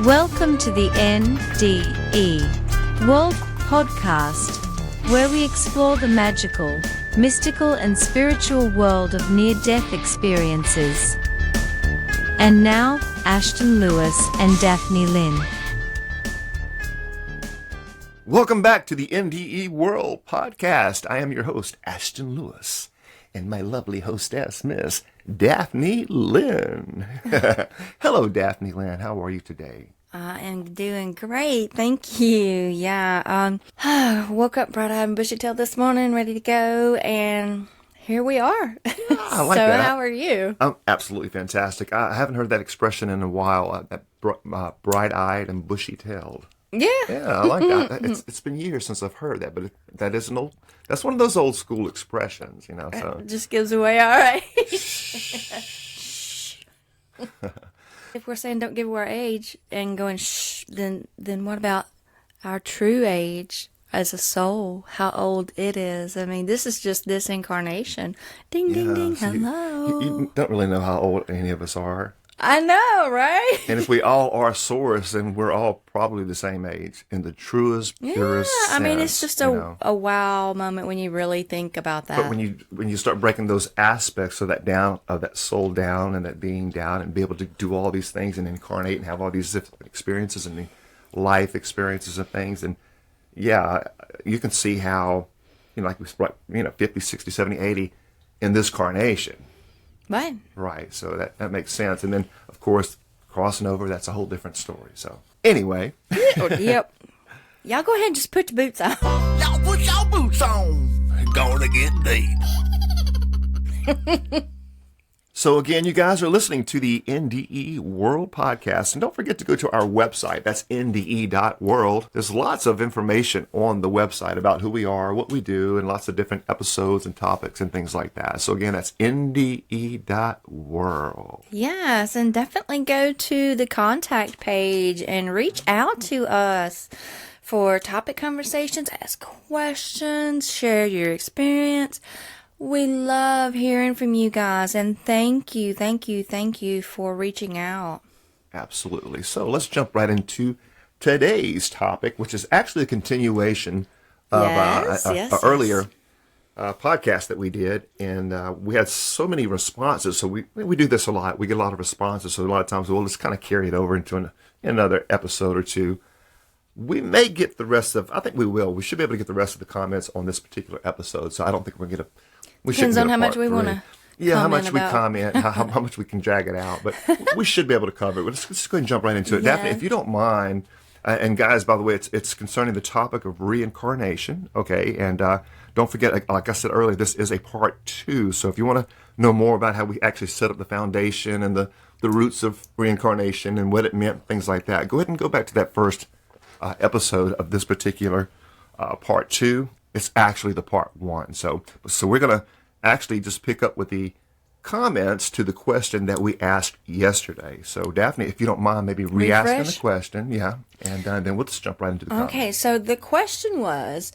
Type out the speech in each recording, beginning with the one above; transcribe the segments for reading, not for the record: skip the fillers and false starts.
Welcome to the NDE WORLD Podcast, where we explore the magical, mystical and spiritual world of near-death experiences. And now, Ashton Lewis and Daphne Lynn. Welcome back to the NDE WORLD Podcast. I am your host, Ashton Lewis, and my lovely hostess, Miss Daphne Lynn. Hello, Daphne Lynn. How are you today? I am doing great. Thank you. Yeah. Woke up bright-eyed and bushy-tailed this morning, ready to go, and here we are. Yeah, I like so that. How are you? I'm absolutely fantastic. I haven't heard that expression in a while, bright-eyed and bushy-tailed. Yeah. Yeah, I like that. It's been years since I've heard that, but that's one of those old school expressions, you know. So It just gives away our age. If we're saying don't give away our age and going shh, then what about our true age as a soul? How old it is? I mean, this is just this incarnation. Ding, ding, ding. So Hello. you don't really know how old any of us are. I know, right? And if we all are Saurus, then we're all probably the same age in the truest, purest sense. I mean, it's just a wow moment when you really think about that. But when you start breaking those aspects of that soul down and that being down and be able to do all these things and incarnate and have all these different experiences and life experiences and things, and yeah, you can see how, like we spoke, 50, 60, 70, 80 in this carnation. Right. Right, so that makes sense. And then, of course, crossing over, that's a whole different story. So, anyway. Yep. Y'all go ahead and just put your boots on. Y'all put your boots on. Gonna get deep. So, again, you guys are listening to the NDE WORLD Podcast. And don't forget to go to our website. That's NDE.world. There's lots of information on the website about who we are, what we do, and lots of different episodes and topics and things like that. So, again, that's NDE.world. Yes, and definitely go to the contact page and reach out to us for topic conversations, ask questions, share your experience. We love hearing from you guys, and thank you for reaching out. Absolutely. So let's jump right into today's topic, which is actually a continuation of an earlier podcast that we did, and we had so many responses. So we do this a lot. We get a lot of responses, so a lot of times we'll just kind of carry it over into another episode or two. We may get the rest of, I think we will. We should be able to get the rest of the comments on this particular episode, so I don't think we're going to Depends on how much we want to how much we comment, how much we can drag it out. But we should be able to cover it. Let's go ahead and jump right into it. Yeah. Daphne, if you don't mind, and guys, by the way, it's concerning the topic of reincarnation, okay? And don't forget, like I said earlier, this is a part 2. So if you want to know more about how we actually set up the foundation and the roots of reincarnation and what it meant, things like that, go ahead and go back to that first episode of this particular part 2. It's actually the part 1. So we're going to actually just pick up with the comments to the question that we asked yesterday. So, Daphne, if you don't mind, maybe re-asking the question. Yeah. And then we'll just jump right into the comments. Okay, so the question was,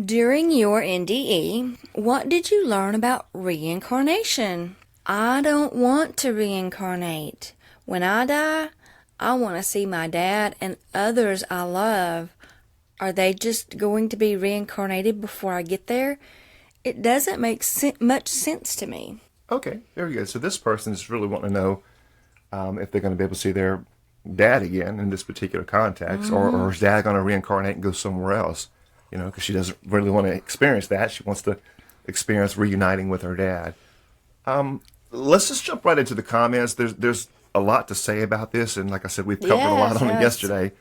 during your NDE, what did you learn about reincarnation? I don't want to reincarnate. When I die, I want to see my dad and others I love. Are they just going to be reincarnated before I get there? It doesn't make much sense to me. Okay, very good. So this person is really wanting to know if they're going to be able to see their dad again in this particular context, or is dad going to reincarnate and go somewhere else? Because she doesn't really want to experience that. She wants to experience reuniting with her dad. Let's just jump right into the comments. There's a lot to say about this, and like I said, we've covered a lot on it yesterday.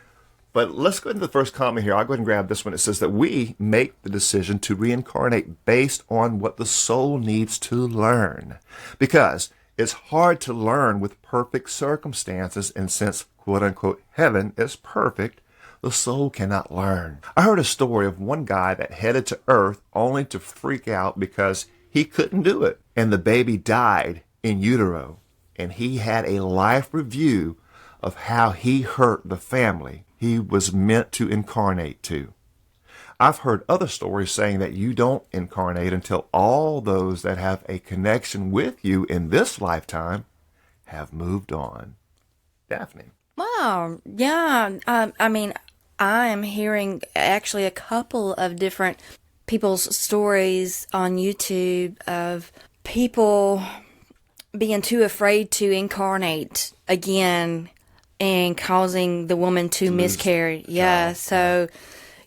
But let's go into the first comment here. I'll go ahead and grab this one. It says that we make the decision to reincarnate based on what the soul needs to learn. Because it's hard to learn with perfect circumstances, and since, quote-unquote, heaven is perfect, the soul cannot learn. I heard a story of one guy that headed to Earth only to freak out because he couldn't do it. And the baby died in utero. And he had a life review of how he hurt the family he was meant to incarnate to. I've heard other stories saying that you don't incarnate until all those that have a connection with you in this lifetime have moved on. Daphne. Well, Yeah. I mean, I am hearing actually a couple of different people's stories on YouTube of people being too afraid to incarnate again and causing the woman to miscarry. Yeah. So,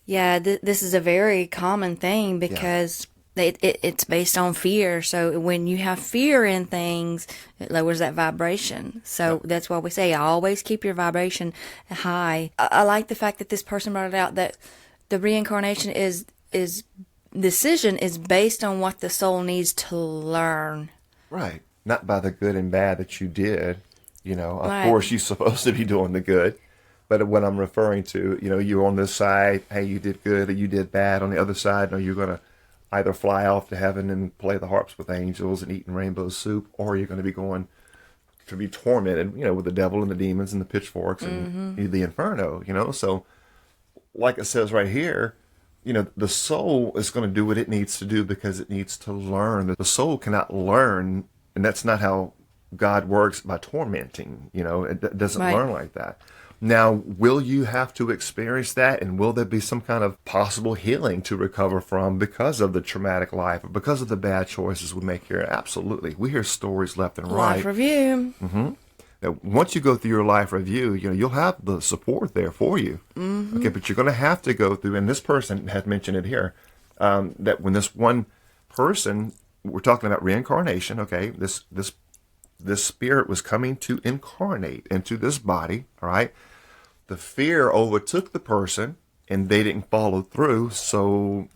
yeah, this is a very common thing because it's based on fear. So when you have fear in things, it lowers that vibration. So that's why we say always keep your vibration high. I like the fact that this person brought it out that the reincarnation decision is based on what the soul needs to learn. Right. Not by the good and bad that you did. Of course you're supposed to be doing the good. But what I'm referring to, you're on this side, hey, you did good or you did bad. On the other side, no, you're going to either fly off to heaven and play the harps with angels and eating rainbow soup, or you're going to be going to be tormented, with the devil and the demons and the pitchforks and the inferno, So like it says right here, the soul is going to do what it needs to do because it needs to learn. The soul cannot learn, and that's not how God works, by tormenting. It doesn't learn like that. Now, will you have to experience that, and will there be some kind of possible healing to recover from because of the traumatic life or because of the bad choices we make here? Absolutely. We hear stories left and right. Life review. Now, once you go through your life review, you'll have the support there for you. Okay, but you're going to have to go through, and this person had mentioned it here, that when this one person, we're talking about reincarnation, okay, this spirit was coming to incarnate into this body, all right? The fear overtook the person, and they didn't follow through, so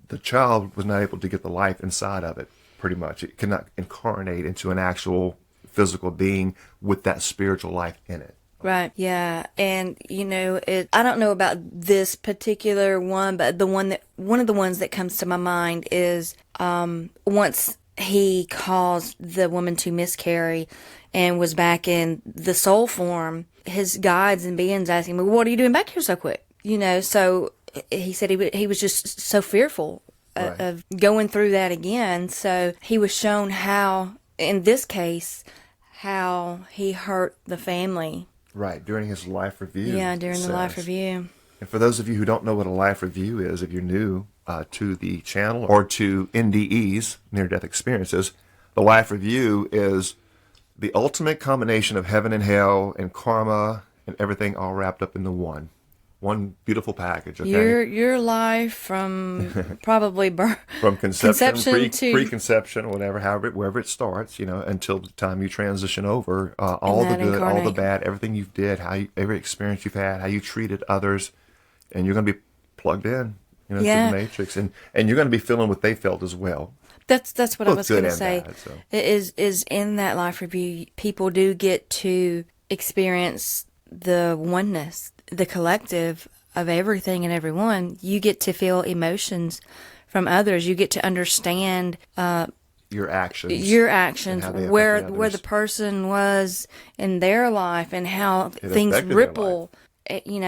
the child was not able to get the life inside of it, pretty much. It cannot incarnate into an actual physical being with that spiritual life in it. Right, yeah. And, I don't know about this particular one, but one of the ones that comes to my mind is once he caused the woman to miscarry and was back in the soul form, his guides and beings asking me, what are you doing back here so quick? So he said he was just so fearful of going through that again. So he was shown how, in this case, how he hurt the family. Right, during his life review. Yeah, during the life review. And for those of you who don't know what a life review is, if you're new to the channel or to NDEs, near-death experiences, the life review is the ultimate combination of heaven and hell and karma and everything all wrapped up into one beautiful package. Okay, your life from probably from conception to preconception, wherever it starts, until the time you transition over, all the good, all the bad, everything you did, every experience you've had, how you treated others, and you're going to be plugged in, to the matrix, and you're going to be feeling what they felt as well. That's what I was going to say. Bad, so. Is in that life review, people do get to experience the oneness, the collective of everything and everyone. You get to feel emotions from others. You get to understand your actions, where the person was in their life and how things ripple.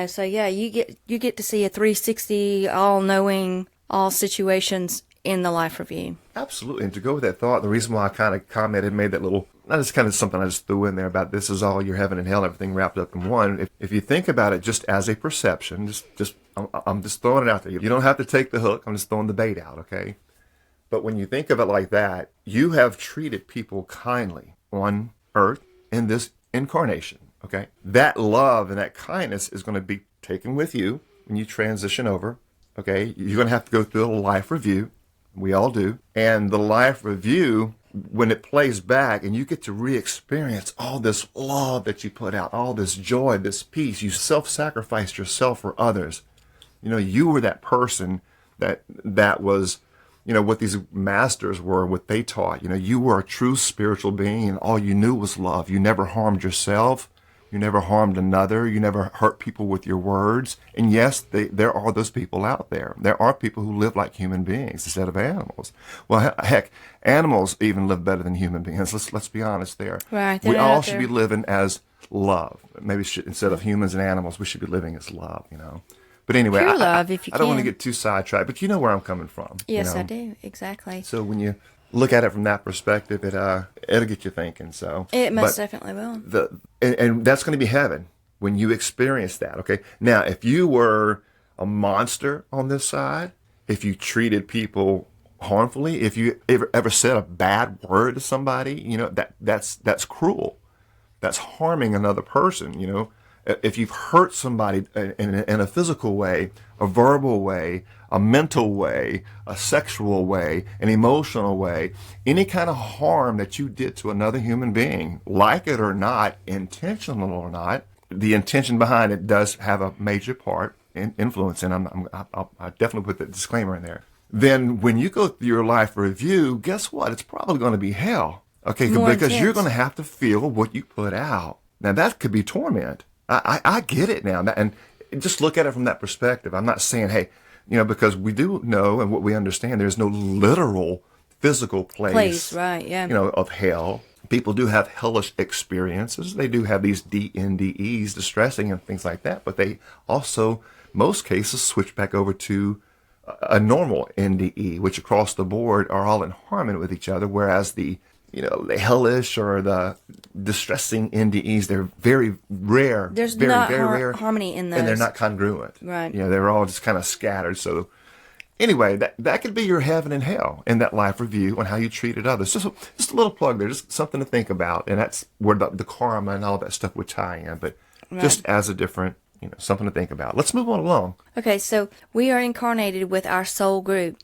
So yeah, you get to see a 360, all knowing all situations in the life review. Absolutely. And to go with that thought, the reason why I kind of commented, made that little, that is kind of something I just threw in there about this is all your heaven and hell, everything wrapped up in one. If you think about it just as a perception, I'm just throwing it out there. You don't have to take the hook. I'm just throwing the bait out, okay? But when you think of it like that, you have treated people kindly on earth in this incarnation, okay? That love and that kindness is going to be taken with you when you transition over, okay? You're going to have to go through a life review. We all do. And the life review, when it plays back and you get to re-experience all this love that you put out, all this joy, this peace, you self-sacrificed yourself for others. You were that person that was, what these masters were, what they taught. You were a true spiritual being and all you knew was love. You never harmed yourself. You never harmed another. You never hurt people with your words. And yes, there are those people out there. There are people who live like human beings instead of animals. Well, heck, animals even live better than human beings. Let's be honest there. Right. We all should be living as love. Maybe instead of humans and animals, we should be living as love, But anyway, pure love, if you I don't want to get too sidetracked, but you know where I'm coming from. Yes, I do. Exactly. So when you look at it from that perspective, it'll get you thinking. So it most definitely will. And that's going to be heaven. when you experience that, okay? Now, if you were a monster on this side, if you treated people harmfully, if you ever said a bad word to somebody, you know, that's cruel. That's harming another person, you know. If you've hurt somebody in a physical way, a verbal way, a mental way, a sexual way, an emotional way, any kind of harm that you did to another human being, like it or not, intentional or not, the intention behind it does have a major part in influence, and I definitely put that disclaimer in there. Then when you go through your life review, guess what? It's probably going to be hell. Okay, More because intense. you're going to have to feel what you put out. Now, that could be torment. I get it now. And just look at it from that perspective. I'm not saying, hey, you know, because we do know and what we understand, there's no literal physical place, right, yeah. you know, of hell. People do have hellish experiences. They do have these NDEs, distressing and things like that. But they also, most cases, switch back over to a normal NDE, which across the board are all in harmony with each other, whereas the hellish or the distressing NDEs, they're very rare. There's very, not very rare, harmony in those. and they're not congruent. Right. You know, they're all just kind of scattered. So anyway, that could be your heaven and hell in that life review on how you treated others. Just a little plug there, just something to think about, and that's where the karma and all that stuff would tie in. But just as a different, you know, something to think about. Let's move on along. Okay, so we are incarnated with our soul group,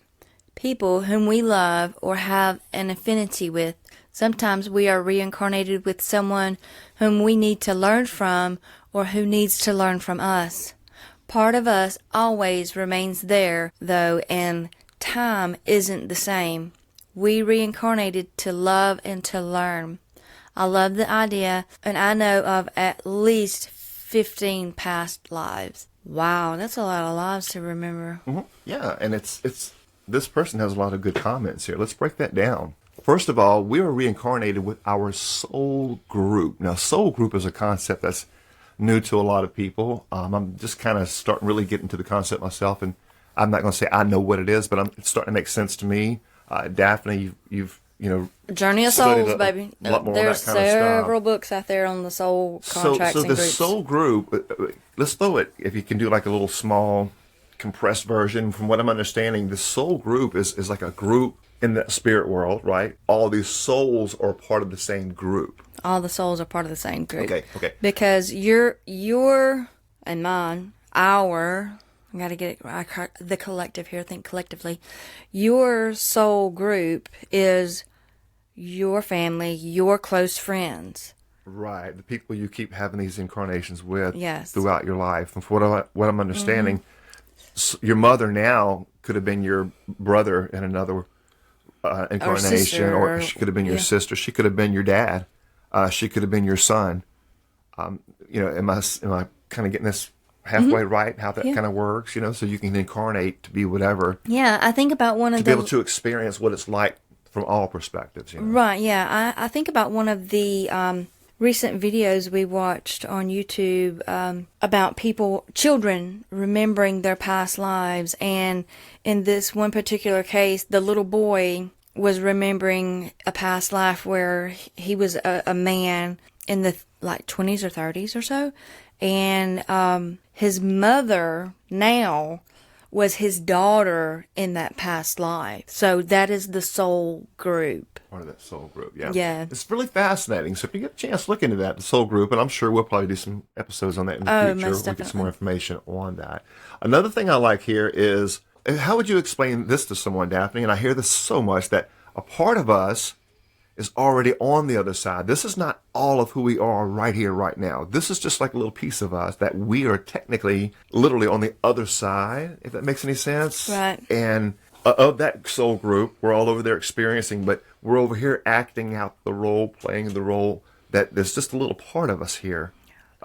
people whom we love or have an affinity with. Sometimes we are reincarnated with someone whom we need to learn from or who needs to learn from us. Part of us always remains there, though, and time isn't the same. We reincarnated to love and to learn. I love the idea, and I know of at least 15 past lives. Wow, that's a lot of lives to remember. Mm-hmm. Yeah, and it's this person has a lot of good comments here. Let's break that down. First of all, we were reincarnated with our soul group. Now, soul group is a concept that's new to a lot of people. I'm just kind of starting really getting to the concept myself, and I'm not going to say I know what it is, but it's starting to make sense to me. Daphne, you've you know, Journey of studied Souls, baby. a lot more There's of that kind of stuff. several books out there on the soul contracts so and the groups. soul group, let's throw it, if you can do like a little small compressed version. From what I'm understanding, the soul group is like a group in the spirit world, right? All these souls are part of the same group. All the souls are part of the same group. Okay. Because your and mine, our, I got to get it, the collective here, think collectively. Your soul group is your family, your close friends. Right, the people you keep having these incarnations with Yes. throughout your life. And from what I'm understanding, your mother now could have been your brother in another incarnation, sister, or she could have been your sister. She could have been your dad. She could have been your son. You know, am I kind of getting this halfway right? How that kind of works? You know, so you can incarnate to be whatever. Yeah, I think about one of To the... be able to experience what it's like from all perspectives. You know? Right, yeah. I think about one of the recent videos we watched on YouTube about children remembering their past lives. And in this one particular case, the little boy was remembering a past life where he was a man in the 20s or 30s or so. And his mother now was his daughter in that past life. So that is the soul group. Part of that soul group, yeah. Yeah. It's really fascinating. So if you get a chance, look into that, the soul group, and I'm sure we'll probably do some episodes on that in the future. Most We'll get some definitely. more information on that. Another thing I like here is, how would you explain this to someone, Daphne? And I hear this so much, that a part of us is already on the other side. This is not all of who we are right here, right now. This is just like a little piece of us that we are technically, literally on the other side, if that makes any sense. Right. And of that soul group, we're all over there experiencing, but we're over here acting out the role, playing the role, that there's just a little part of us here.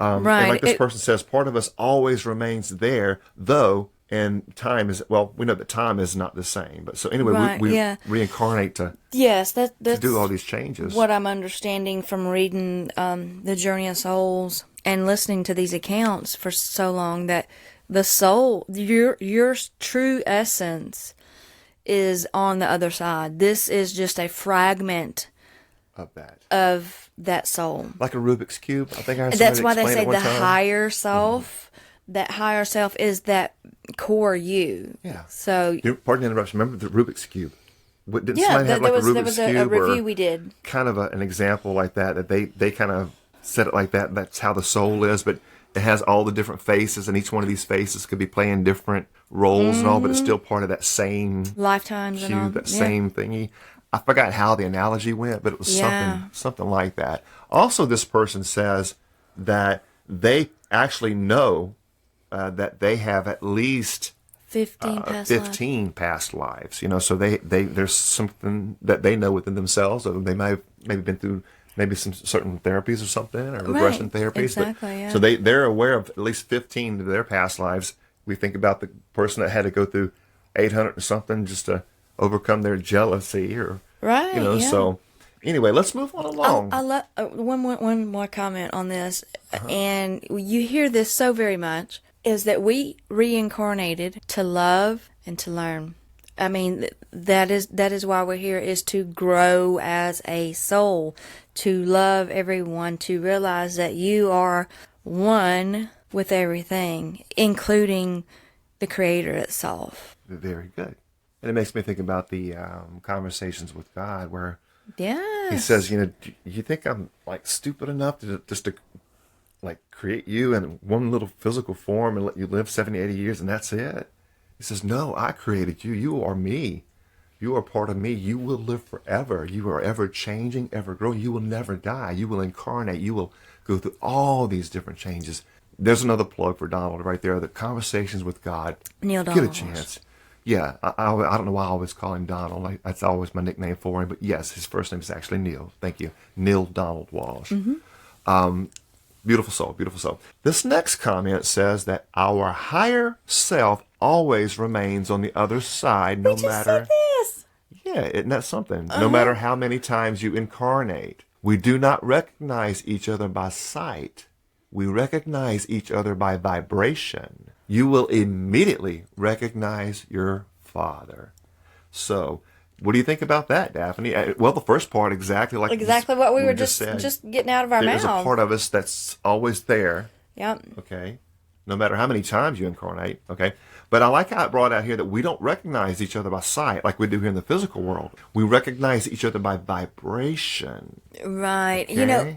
Right. And like this person says, part of us always remains there, though, and time is, well, we know that time is not the same. But so anyway, Right, we yeah. reincarnate to Yes, that's do all these changes. what I'm understanding from reading the Journey of Souls and listening to these accounts for so long, that the soul, your true essence is on the other side. This is just a fragment of that. of that soul. Like a Rubik's Cube. I think I heard That's somebody why they explain say it one the time. higher self. That higher self is that core you. Yeah. So Pardon the interruption. Remember the Rubik's Cube? Didn't yeah, somebody have like a Rubik's there was a Cube review or we did. kind of an example like that they kind of said it like that. That's how the soul is, but it has all the different faces, and each one of these faces could be playing different roles and all, but it's still part of that same Lifetimes and all. cube, that same thingy. I forgot how the analogy went, but it was Yeah. something like that. Also, this person says that they actually know that they have at least 15 past lives. You know, so they there's something that they know within themselves, or they might have maybe been through maybe some certain therapies or something, or regression therapies. Exactly, yeah. So they're aware of at least 15 of their past lives. We think about the person that had to go through 800 or something just to overcome their jealousy, or Right, you know. yeah. So anyway, let's move on along. I love one more comment on this, and you hear this so very much, is that we reincarnated to love and to learn. I mean, that is why we're here, is to grow as a soul, to love everyone, to realize that you are one with everything, including the Creator itself. Very good. And it makes me think about the conversations with God, where Yes. He says, you know, do you think I'm like stupid enough to just to like create you in one little physical form and let you live 70, 80 years and that's it? He says, no, I created you. You are me. You are part of me. You will live forever. You are ever changing, ever growing. You will never die. You will incarnate. You will go through all these different changes. There's another plug for Donald right there. The Conversations with God. Neil Get a Donald. chance. Yeah, I don't know why I always call him Donald. That's always my nickname for him. But yes, his first name is actually Neil. Thank you. Neil Donald Walsh. Beautiful soul, beautiful soul. This next comment says that our higher self always remains on the other side, no matter. This. Yeah, isn't that something? No matter how many times you incarnate, we do not recognize each other by sight. We recognize each other by vibration. You will immediately recognize your Father. So, what do you think about that, Daphne? Well, the first part, exactly like What we were just said. getting out of our There's mouth. a part of us that's always there. Yep. Okay, no matter how many times you incarnate. Okay, but I like how it brought out here that we don't recognize each other by sight like we do here in the physical world. We recognize each other by vibration. Right. Okay? You know,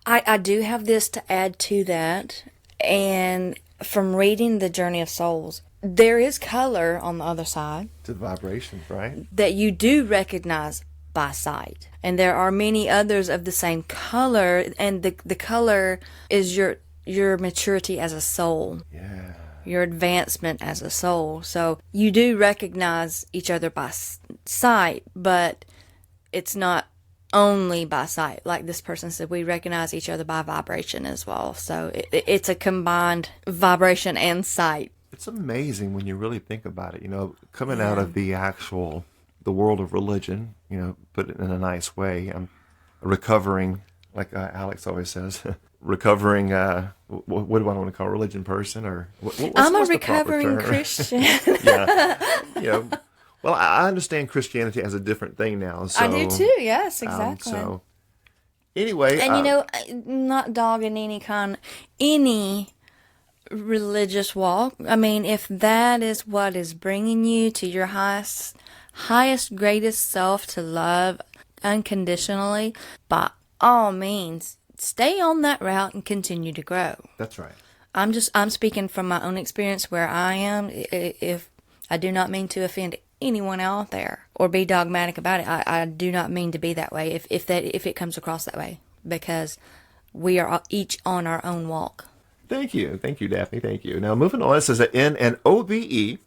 I do have this to add to that. And from reading The Journey of Souls, there is color on the other side To the vibrations, right? that you do recognize by sight. And there are many others of the same color, and the color is your maturity as a soul. Yeah. Your advancement as a soul. So you do recognize each other by sight, but it's not only by sight. Like this person said, we recognize each other by vibration as well. So it's a combined vibration and sight. It's amazing when you really think about it, you know, coming out of the world of religion, you know, put it in a nice way. I'm recovering, like Alex always says, recovering, what do I want to call a religion person? Or what's I'm a the proper recovering term? Christian. Yeah. You know, well, I understand Christianity as a different thing now. So, I do too, yes, exactly. So, anyway. And you know, not dogging any religious walk. I mean, if that is what is bringing you to your highest, greatest self, to love unconditionally, by all means, stay on that route and continue to grow. That's right. I'm speaking from my own experience where I am. If I do not mean to offend anyone out there or be dogmatic about it, I do not mean to be that way. If it comes across that way, because we are each on our own walk. Thank you, Daphne. Thank you. Now, moving on, it says that in an OBE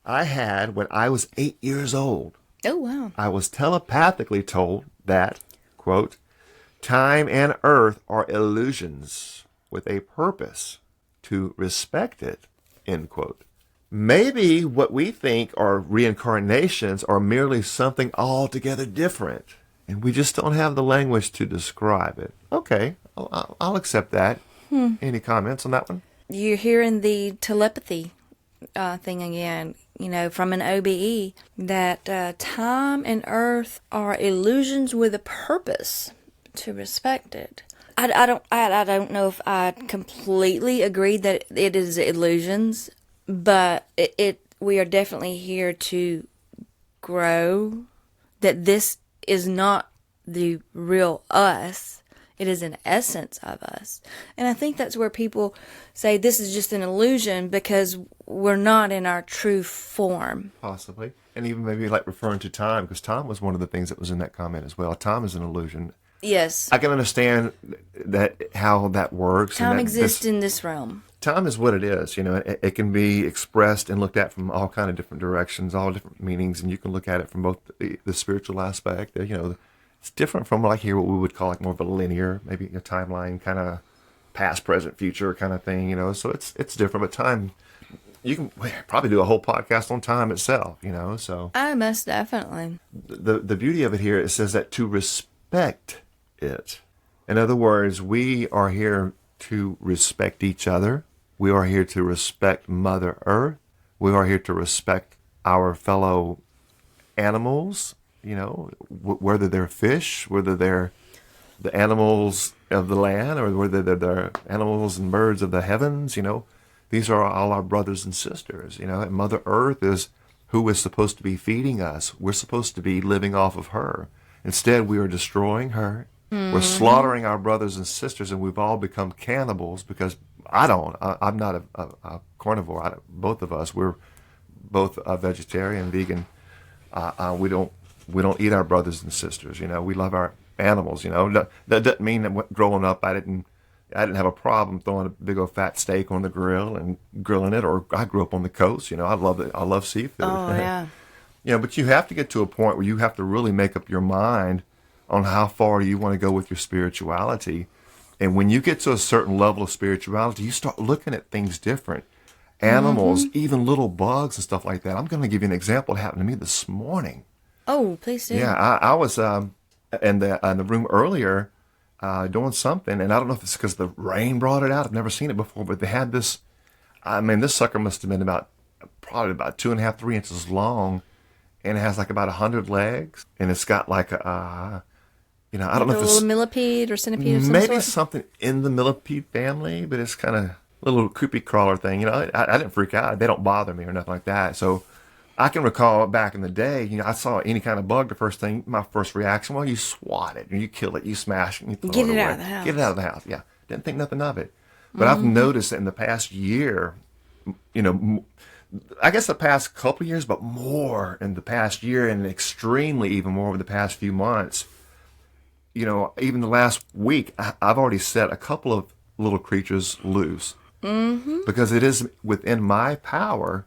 I had when I was 8 years old, Oh, wow. I was telepathically told that, quote, time and earth are illusions with a purpose, to respect it, end quote. Maybe what we think are reincarnations are merely something altogether different, and we just don't have the language to describe it. Okay, I'll accept that. Any comments on that one? You're hearing the telepathy thing again, you know, from an OBE, that time and earth are illusions with a purpose to respect it. I don't know if I completely agree that it is illusions, but we are definitely here to grow, that this is not the real us. It is an essence of us. And I think that's where people say this is just an illusion because we're not in our true form. Possibly. And even maybe like referring to time, because time was one of the things that was in that comment as well. Time is an illusion. Yes. I can understand that how that works. Time exists in this realm. Time is what it is. It can be expressed and looked at from all kind of different directions, all different meanings, and you can look at it from both the spiritual aspect. It's different from like here what we would call like more of a linear, maybe a timeline kind of past, present, future kind of thing. So it's different. But time, you can probably do a whole podcast on time itself. So I most definitely. The beauty of it here, it says that to respect it. In other words, we are here to respect each other. We are here to respect Mother Earth. We are here to respect our fellow animals, whether they're fish, whether they're the animals of the land, or whether they're the animals and birds of the heavens. These are all our brothers and sisters. And Mother Earth is who is supposed to be feeding us. We're supposed to be living off of her. Instead, we are destroying her. We're slaughtering our brothers and sisters, and we've all become cannibals because I'm not a carnivore. Both of us, we're both vegetarian, vegan. We don't eat our brothers and sisters. We love our animals. That doesn't mean that growing up I didn't have a problem throwing a big old fat steak on the grill and grilling it. Or I grew up on the coast. I love it. I love seafood. Oh yeah. But you have to get to a point where you have to really make up your mind on how far you want to go with your spirituality. And when you get to a certain level of spirituality, you start looking at things different. Animals, even little bugs and stuff like that. I'm going to give you an example that happened to me this morning. Oh, please do. Yeah, I was in the room earlier doing something, and I don't know if it's because the rain brought it out. I've never seen it before, but they had this. This sucker must have been probably about 2.5, 3 inches long, and it has like about 100 legs, and it's got like I don't know if it's a little millipede or centipede of some maybe sort? something in the millipede family, but it's kind of a little creepy crawler thing. I didn't freak out. They don't bother me or nothing like that. So I can recall back in the day, I saw any kind of bug, my first reaction, well, you swat it, and you kill it, you smash it, and you throw Get it it away. out of the house. Get it out of the house, yeah. Didn't think nothing of it. But I've noticed that in the past year, I guess the past couple of years, but more in the past year, and extremely even more over the past few months, even the last week, I've already set a couple of little creatures loose. Because it is within my power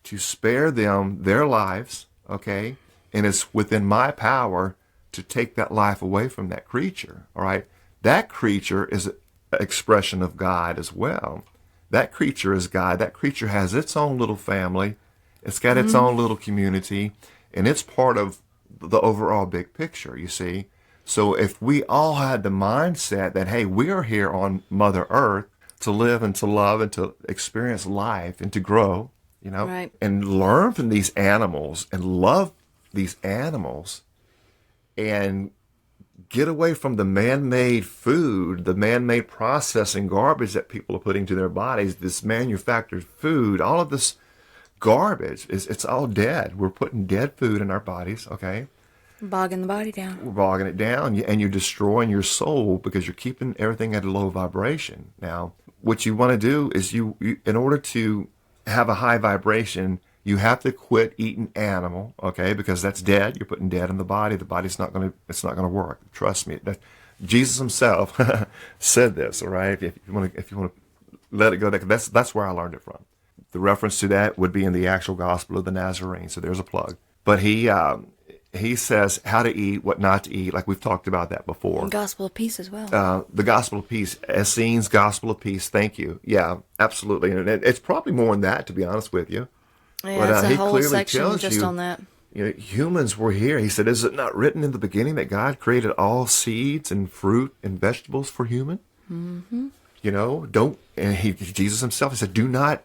to spare them their lives, okay? And it's within my power to take that life away from that creature, all right? That creature is an expression of God as well. That creature is God. That creature has its own little family. It's got its own little community, and it's part of the overall big picture, you see? So if we all had the mindset that, hey, we are here on Mother Earth to live and to love and to experience life and to grow, Right. and learn from these animals and love these animals and get away from the man-made food, the man-made processing garbage that people are putting to their bodies, this manufactured food, all of this garbage, it's all dead. We're putting dead food in our bodies, okay? Bogging the body down. We're bogging it down, and you're destroying your soul because you're keeping everything at a low vibration. Now, what you want to do is you in order to have a high vibration, you have to quit eating animal, okay? Because that's dead. You're putting dead in the body. The body's not going to work. Trust me. Jesus himself said this, all right? If you want to let it go, that's where I learned it from. The reference to that would be in the actual Gospel of the Nazarene. So there's a plug. But he says how to eat, what not to eat, like we've talked about that before. And Gospel of Peace as well. The Gospel of Peace, Essene's Gospel of Peace. Thank you. Yeah, absolutely. And it's probably more than that, to be honest with you. Yeah, But, it's he a whole clearly section tells just you, on that. Humans were here. He said, is it not written in the beginning that God created all seeds and fruit and vegetables for human? Mm-hmm. Jesus himself, he said, do not,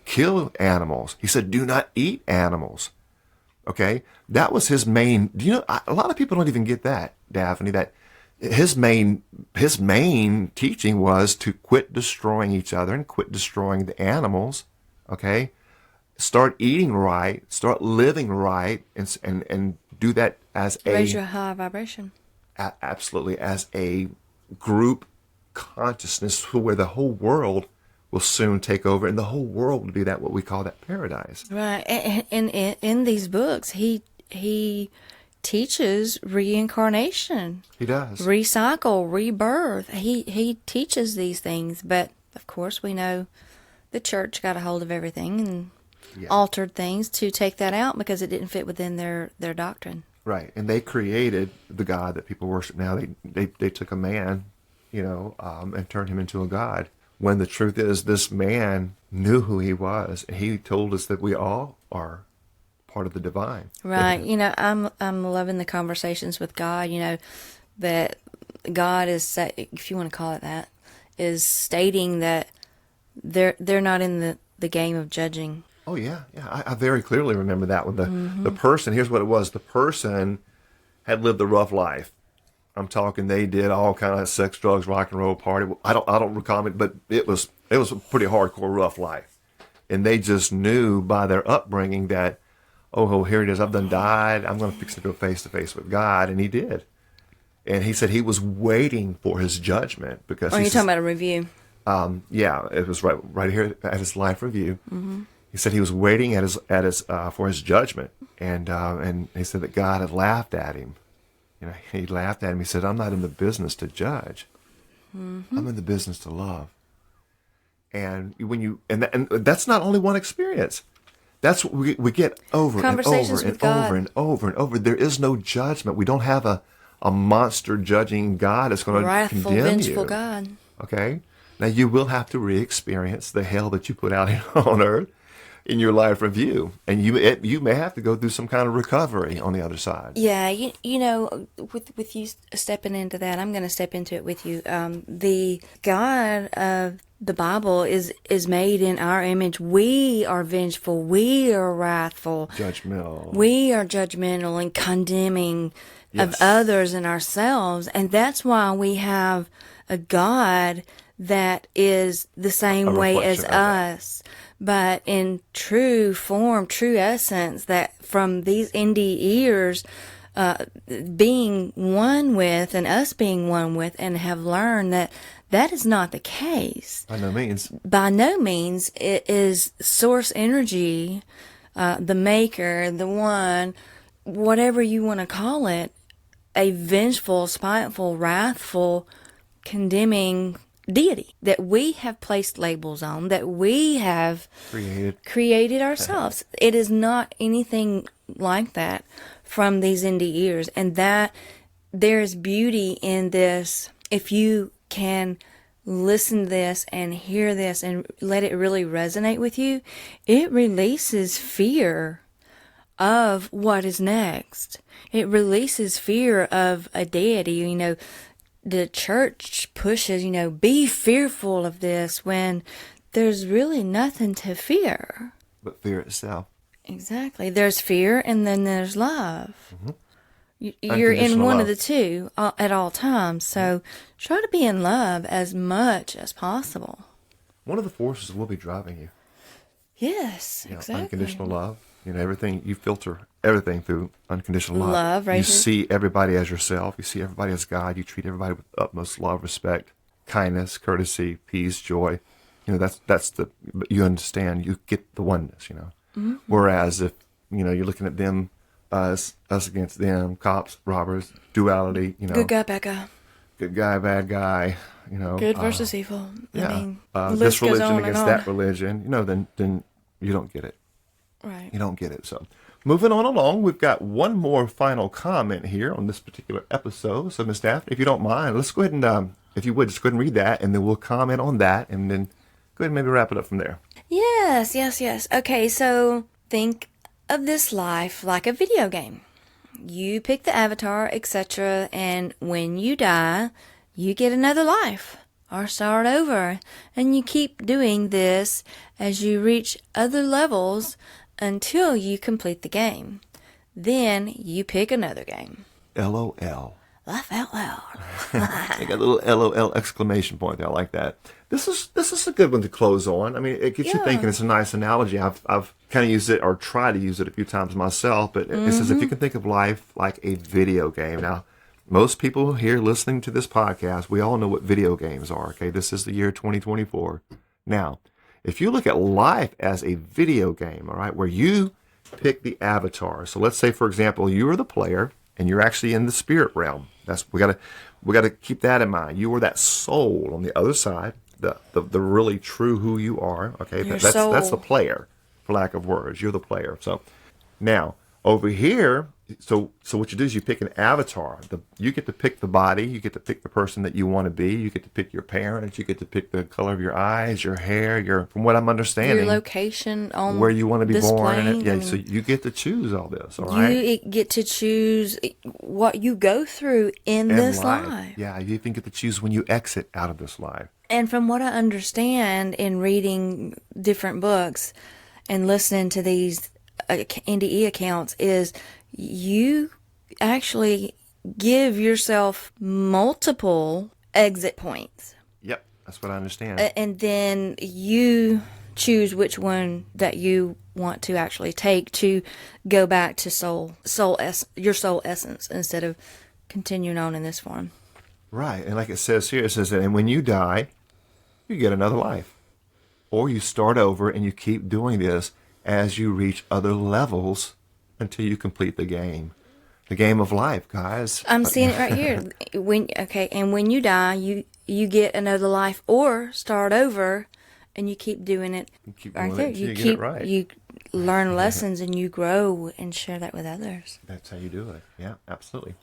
kill animals. He said, do not eat animals. Okay? That was his main, a lot of people don't even get that, Daphne, that his main teaching was to quit destroying each other and quit destroying the animals. Okay, start eating right, start living right, and do that as Raise your high vibration. Absolutely, as a group consciousness where the whole world will soon take over, and the whole world will be that what we call that paradise. Right. And in these books, he teaches reincarnation. He does. Recycle, rebirth. He teaches these things, but of course we know the church got a hold of everything and altered things to take that out because it didn't fit within their doctrine. Right, and they created the God that people worship now. They took a man, and turned him into a God. When the truth is, this man knew who he was. He told us that we all are part of the divine. Right. I'm loving the conversations with God. That God is, if you want to call it that, is stating that they're not in the game of judging. Oh yeah. I very clearly remember that when the person. Here's what it was: the person had lived a rough life. I'm talking, they did all kind of sex, drugs, rock and roll, party. I don't recall it, but it was a pretty hardcore, rough life, and they just knew by their upbringing that, oh, here it is. I've done died. I'm going to fix to go face to face with God, and he did. And he said he was waiting for his judgment because. Oh, you're talking about a review. Yeah, it was right here at his life review. Mm-hmm. He said he was waiting for his judgment, and he said that God had laughed at him. He laughed at him. He said, "I'm not in the business to judge. Mm-hmm. I'm in the business to love." And and that's not only one experience. That's what we get over and over and over and over and over. There is no judgment. We don't have a monster judging God that's going to condemn you. Vengeful God. Okay. Now you will have to re-experience the hell that you put out here on earth in your life review, and you may have to go through some kind of recovery on the other side. Yeah, with you stepping into that, I'm going to step into it with you. The God of the Bible is made in our image. We are vengeful. We are wrathful. Judgmental. We are judgmental and condemning of others and ourselves, and that's why we have a God that is the same way as us. But in true form, true essence, that from these NDEers being one with and us being one with, and have learned that is not the case. By no means. By no means. It is source energy, the maker, the one, whatever you want to call it, a vengeful, spiteful, wrathful, condemning deity that we have placed labels on, that we have created ourselves. It is not anything like that from these NDEers, and that there is beauty in this. If you can listen to this and hear this and let it really resonate with you, it releases fear of what is next. It releases fear of a deity. The church pushes, be fearful of this when there's really nothing to fear. But fear itself. Exactly. There's fear and then there's love. Mm-hmm. You're in one of the two at all times. So try to be in love as much as possible. One of the forces will be driving you. Yes, exactly. Unconditional love. Everything, you filter everything through unconditional love. You see everybody as yourself. You see everybody as God. You treat everybody with utmost love, respect, kindness, courtesy, peace, joy. That's you understand, you get the oneness, Mm-hmm. Whereas if, you're looking at them, us against them, cops, robbers, duality, Good guy, bad guy. Good guy, bad guy, Good versus evil. Yeah. This religion against that religion, then you don't get it. Right. You don't get it. So moving on along, we've got one more final comment here on this particular episode. So Miss Daphne, if you don't mind, let's go ahead and, if you would, just go ahead and read that, and then we'll comment on that, and then go ahead and maybe wrap it up from there. Yes. Okay, so think of this life like a video game. You pick the avatar, etc., and when you die, you get another life or start over. And you keep doing this as you reach other levels until you complete the game. Then you pick another game. LOL. Laugh out loud. You got a little LOL exclamation point there. I like that. This is a good one to close on. I mean, it gets you thinking. It's a nice analogy. I've kind of used it or tried to use it a few times myself. But it says if you can think of life like a video game. Now, most people here listening to this podcast, we all know what video games are. Okay, this is the year 2024. Now, if you look at life as a video game, all right, where you pick the avatar. So let's say, for example, you are the player and you're actually in the spirit realm. We gotta keep that in mind. You are that soul on the other side, the really true who you are. Okay, that's the player, for lack of words. You're the player. So now over here, so what you do is you pick an avatar. You get to pick the body. You get to pick the person that you want to be. You get to pick your parents. You get to pick the color of your eyes, your hair, from what I'm understanding, your location on where you want to be born. plane, Yeah, so you get to choose all this. All right. You get to choose what you go through in this life. Yeah, you even get to choose when you exit out of this life. And from what I understand in reading different books and listening to these NDE accounts is you actually give yourself multiple exit points. Yep, that's what I understand. And then you choose which one that you want to actually take to go back to your soul essence instead of continuing on in this form. Right, and like it says here, it says that, and when you die, you get another life. Or you start over and you keep doing this as you reach other levels until you complete the game. The game of life, guys. I'm seeing it right here. And when you die, you get another life or start over and you keep doing it. You keep right doing there. it until you get it right. You learn lessons and you grow and share that with others. That's how you do it. Yeah, absolutely.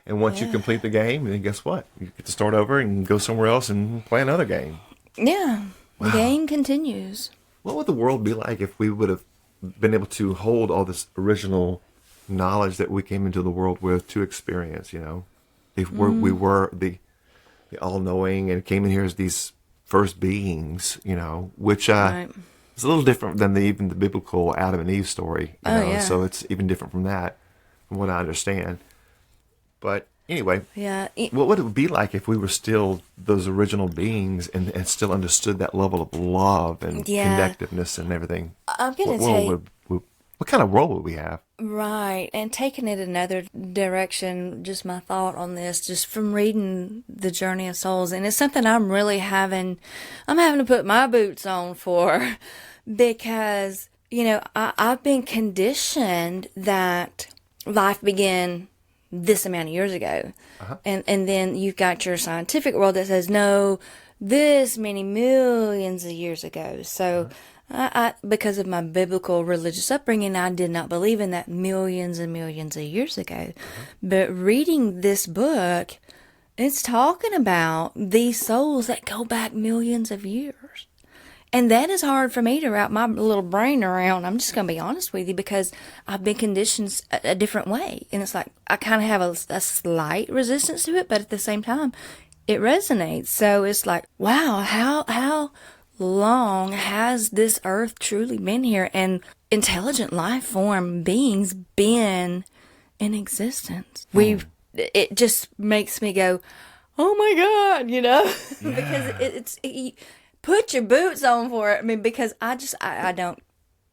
And once you complete the game, then guess what? You get to start over and go somewhere else and play another game. Yeah. Wow. The game continues. What would the world be like if we would have been able to hold all this original knowledge that we came into the world with to experience, If we were the all-knowing and came in here as these first beings, which Right. is a little different than even the biblical Adam and Eve story, Yeah. So it's even different from that, from what I understand. But anyway, Yeah. what would it be like if we were still those original beings and still understood that level of love and connectiveness and everything? I'm going to tell you. What kind of world would we have? Right. And taking it another direction, just my thought on this, just from reading The Journey of Souls. And it's something I'm having to put my boots on for because, I've been conditioned that life began this amount of years ago. Uh-huh. And then you've got your scientific world that says, no, this many millions of years ago. So I because of my biblical religious upbringing, I did not believe in that millions and millions of years ago. Uh-huh. But reading this book, it's talking about these souls that go back millions of years. And that is hard for me to wrap my little brain around. I'm just going to be honest with you because I've been conditioned a different way. And it's like I kind of have a slight resistance to it, but at the same time, it resonates. So it's like, wow, how long has this earth truly been here? And intelligent life form beings been in existence? It just makes me go, oh my God, Yeah. because put your boots on for it. I mean, because I don't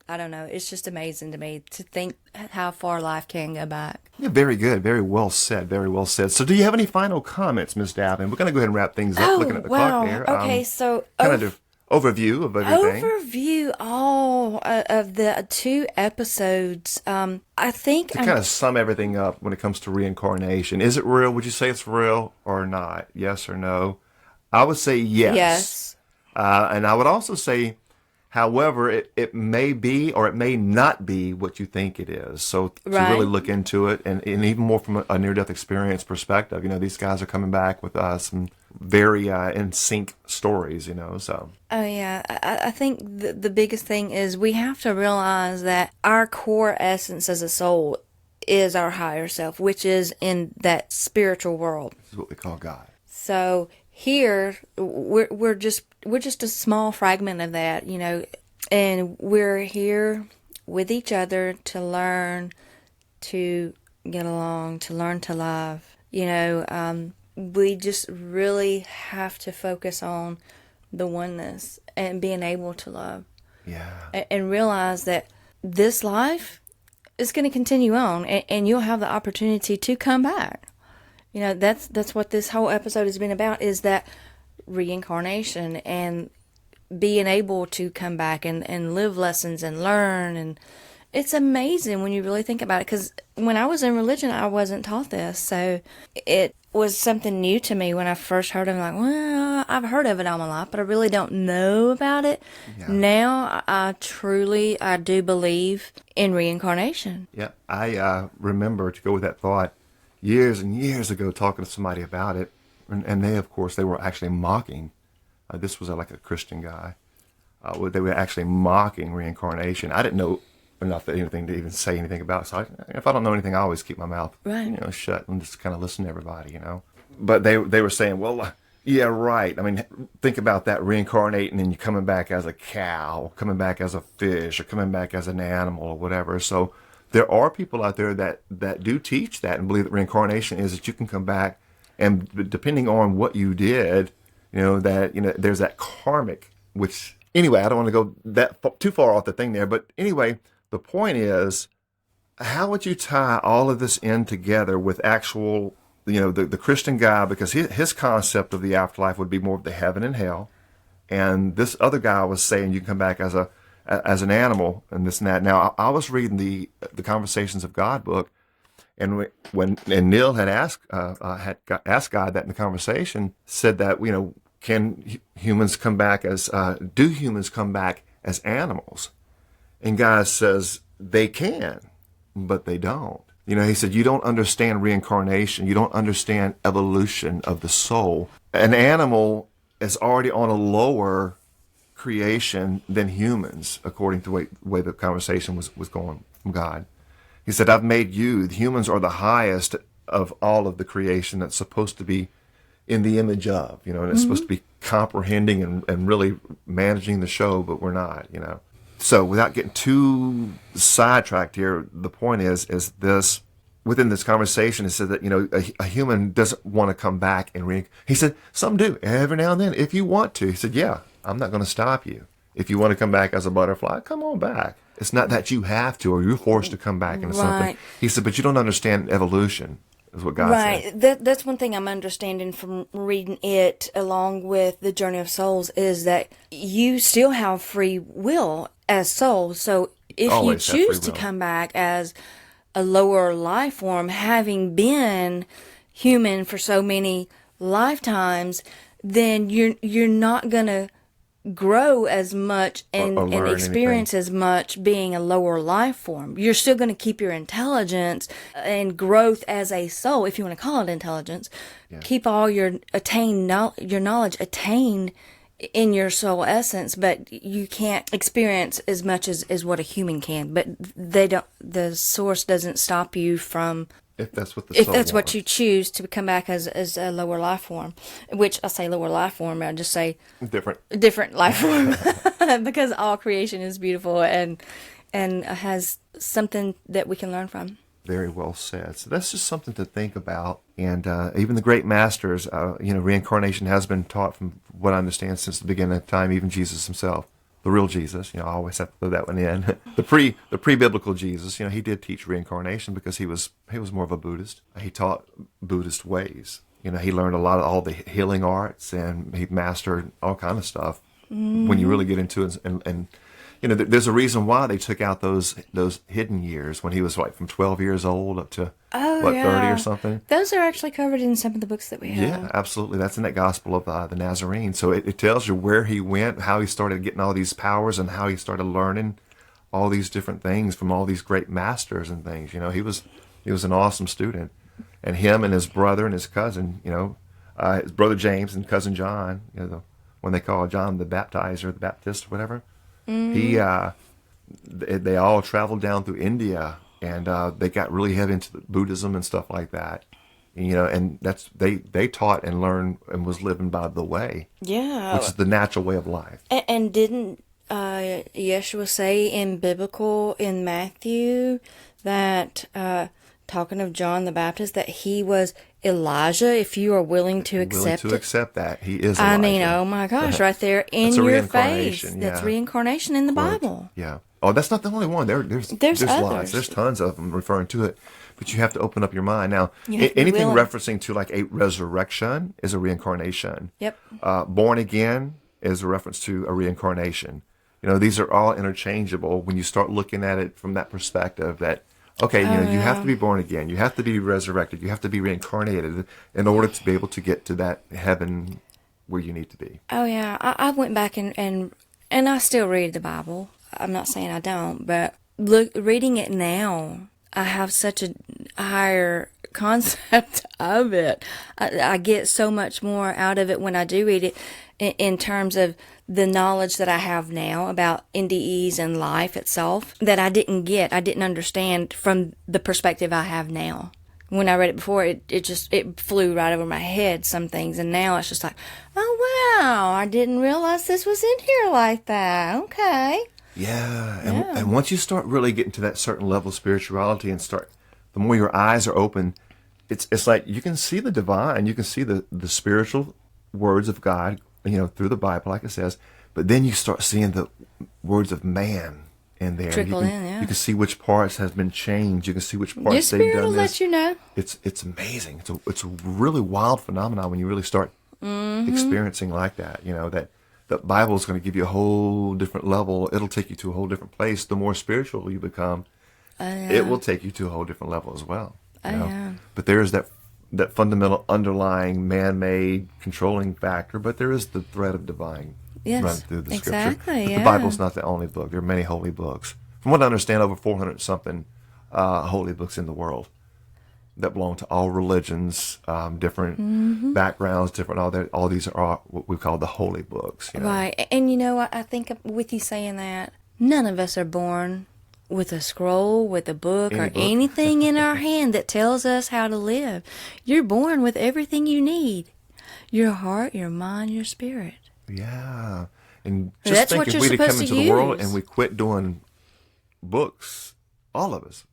know. It's just amazing to me to think how far life can go back. Yeah, very good. Very well said. Very well said. So do you have any final comments, Ms. Daphne? We're going to go ahead and wrap things up looking at the clock there. Okay, so kind of overview of everything. Overview all of the 2 episodes. I think to kind of sum everything up when it comes to reincarnation. Is it real? Would you say it's real or not? Yes or no? I would say yes. Yes. And I would also say, however, it may be or it may not be what you think it is. So to really look into it, and even more from a near-death experience perspective, these guys are coming back with some very in sync stories, so. Oh, yeah. I think the biggest thing is we have to realize that our core essence as a soul is our higher self, which is in that spiritual world. This is what we call God. So here, we're just a small fragment of that, and we're here with each other to learn to get along, to learn to love, We just really have to focus on the oneness and being able to love. Yeah. And realize that this life is going to continue on, and you'll have the opportunity to come back. That's what this whole episode has been about, is that reincarnation and being able to come back and live lessons and learn. And it's amazing when you really think about it, because when I was in religion, I wasn't taught this. So it was something new to me when I first heard of it. Like, well, I've heard of it all my life, but I really don't know about it. Yeah. Now, I do believe in reincarnation. Yeah, I remember, to go with that thought, years and years ago talking to somebody about it, and they, of course, they were actually mocking. This was like a Christian guy. They were actually mocking reincarnation. I didn't know enough anything to even say anything about it. So if I don't know anything, I always keep my mouth shut and just kind of listen to everybody, But they were saying, well, yeah, right. I mean, think about that, reincarnating and you coming back as a cow, coming back as a fish, or coming back as an animal or whatever. So there are people out there that do teach that and believe that reincarnation is that you can come back, and depending on what you did, there's that karmic, which, anyway, I don't want to go too far off the thing there. But anyway, the point is, how would you tie all of this in together with actual, the Christian guy, because his concept of the afterlife would be more of the heaven and hell. And this other guy was saying you can come back as an animal and this and that. Now, I was reading the Conversations of God book, and when Neil had asked God that in the conversation, said that, can humans come back do humans come back as animals? And God says they can, but they don't. He said, you don't understand reincarnation. You don't understand evolution of the soul. An animal is already on a lower creation than humans, according to the way the conversation was going from God. He said, I've made you. The humans are the highest of all of the creation that's supposed to be in the image of, and it's supposed to be comprehending and really managing the show, but we're not, So without getting too sidetracked here, the point is this, within this conversation, it said that, a human doesn't want to come back and he said, some do, every now and then, if you want to. He said, yeah, I'm not going to stop you. If you want to come back as a butterfly, come on back. It's not that you have to or you're forced to come back into something. He said, but you don't understand evolution, is what God said. Right. That's one thing I'm understanding from reading it along with the Journey of Souls, is that you still have free will as souls. So if you choose to come back as a lower life form, having been human for so many lifetimes, then you're not going to grow as much and experience anything as much being a lower life form. You're still going to keep your intelligence and growth as a soul, if you want to call it intelligence. Yeah. Keep all your knowledge attained in your soul essence, but you can't experience as much as what a human can. But the source doesn't stop you from, if that's what what you choose to come back as a lower life form, which I say lower life form, I just say different life form, because all creation is beautiful and has something that we can learn from. Very well said. So that's just something to think about. And even the great masters, reincarnation has been taught, from what I understand, since the beginning of time. Even Jesus himself, the real Jesus, I always have to throw that one in. the pre-biblical Jesus, he did teach reincarnation because he was more of a Buddhist. He taught Buddhist ways. He learned a lot of all the healing arts, and he mastered all kind of stuff. When you really get into it, and there's a reason why they took out those hidden years when he was from 12 years old up to 30 or something. Those are actually covered in some of the books that we have. Yeah, absolutely. That's in that Gospel of the Nazarene. So it tells you where he went, how he started getting all these powers, and how he started learning all these different things from all these great masters and things. He was an awesome student, and him and his brother and his cousin, his brother James and cousin John, when they call John the Baptizer, the Baptist, or whatever. They all traveled down through India, and they got really heavy into Buddhism and stuff like that. And that's they taught and learned and was living by the way. Yeah, which is the natural way of life. And didn't Yeshua say in Matthew that talking of John the Baptist, that he was Elijah, if you are willing to accept willing to it. accept that. He is Elijah. I mean, oh my gosh, right there in That's a your face. reincarnation, That's yeah. reincarnation in the Bible. Yeah. Oh, that's not the only one. There's There's lots. others. There's tons of them referring to it. But you have to open up your mind. Now, You have to be anything willing. referencing to like a resurrection is a reincarnation. Yep. Born again is a reference to a reincarnation. You know, these are all interchangeable when you start looking at it from that perspective that, okay, you have to be born again. You have to be resurrected. You have to be reincarnated in order to be able to get to that heaven where you need to be. Oh yeah, I went back and I still read the Bible. I'm not saying I don't, but reading it now, I have such a higher concept of it. I get so much more out of it when I do read it in terms of the knowledge that I have now about NDEs and life itself that I didn't understand from the perspective I have now. When I read it before, it flew right over my head, some things, and now it's just like, oh wow, I didn't realize this was in here like that. Okay. Yeah, and once you start really getting to that certain level of spirituality and the more your eyes are open, it's like you can see the divine, you can see the spiritual words of God, through the Bible, like it says, but then you start seeing the words of man in there. Trickle You in. can see which parts has been changed. You can see which Your parts they've spirit done will this. let you know. It's amazing. It's a really wild phenomenon when you really start experiencing like that. That the Bible is going to give you a whole different level. It'll take you to a whole different place. The more spiritual you become, it will take you to a whole different level as well. Yeah. But there is that fundamental underlying man-made controlling factor, but there is the thread of divine run through the scripture. Exactly, But yeah. the Bible's not the only book. There are many holy books. From what I understand, over 400-something holy books in the world that belong to all religions, different backgrounds, different all these are what we call the holy books. Right. And I think with you saying that, none of us are born with a scroll, with a book, Any or book. anything in our hand that tells us how to live. You're born with everything you need. Your heart, your mind, your spirit. Yeah. And just That's think what if you're we'd have come supposed into to the world use. and we quit doing books, all of us,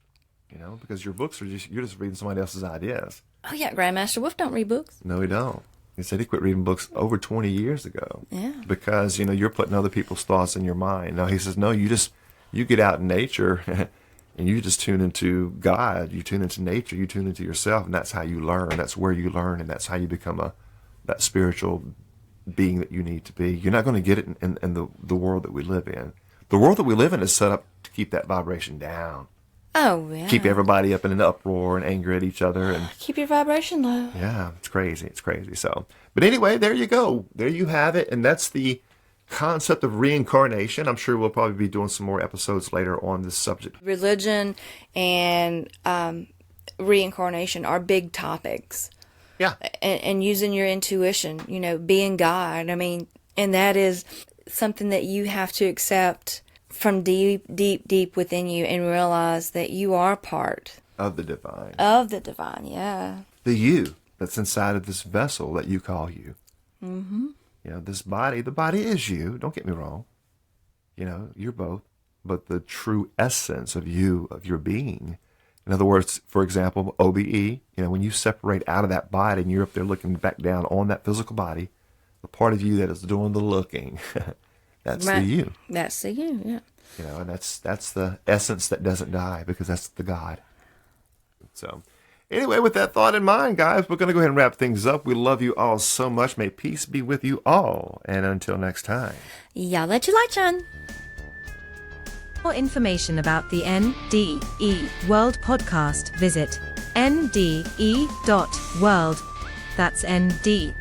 because your books you're just reading somebody else's ideas. Oh yeah, Grandmaster Wolf don't read books. No, he don't. He said he quit reading books over 20 years ago. Yeah. Because, you're putting other people's thoughts in your mind. No, he says, no, you get out in nature and you just tune into God. You tune into nature. You tune into yourself, and that's how you learn. That's where you learn, and that's how you become that spiritual being that you need to be. You're not going to get it in the world that we live in. The world that we live in is set up to keep that vibration down. Oh yeah. Keep everybody up in an uproar and anger at each other. And Keep your vibration low. yeah, it's crazy. It's crazy. So, but anyway, there you go. There you have it. And that's the concept of reincarnation. I'm sure we'll probably be doing some more episodes later on this subject. Religion and reincarnation are big topics. Yeah. And using your intuition, being God. I mean, and that is something that you have to accept from deep, deep, deep within you and realize that you are part Of the divine. of the divine. Yeah. The you that's inside of this vessel that you call you. Mm-hmm. This body, the body is you. Don't get me wrong. You're both. But the true essence of you, of your being. In other words, for example, OBE, when you separate out of that body and you're up there looking back down on that physical body, the part of you that is doing the looking, that's the you. That's the you, yeah. And that's the essence that doesn't die, because that's the God. So anyway, with that thought in mind, guys, we're going to go ahead and wrap things up. We love you all so much. May peace be with you all. And until next time. Y'all let your light shine. For more information about the NDE World Podcast, visit NDE.world. That's NDE.world.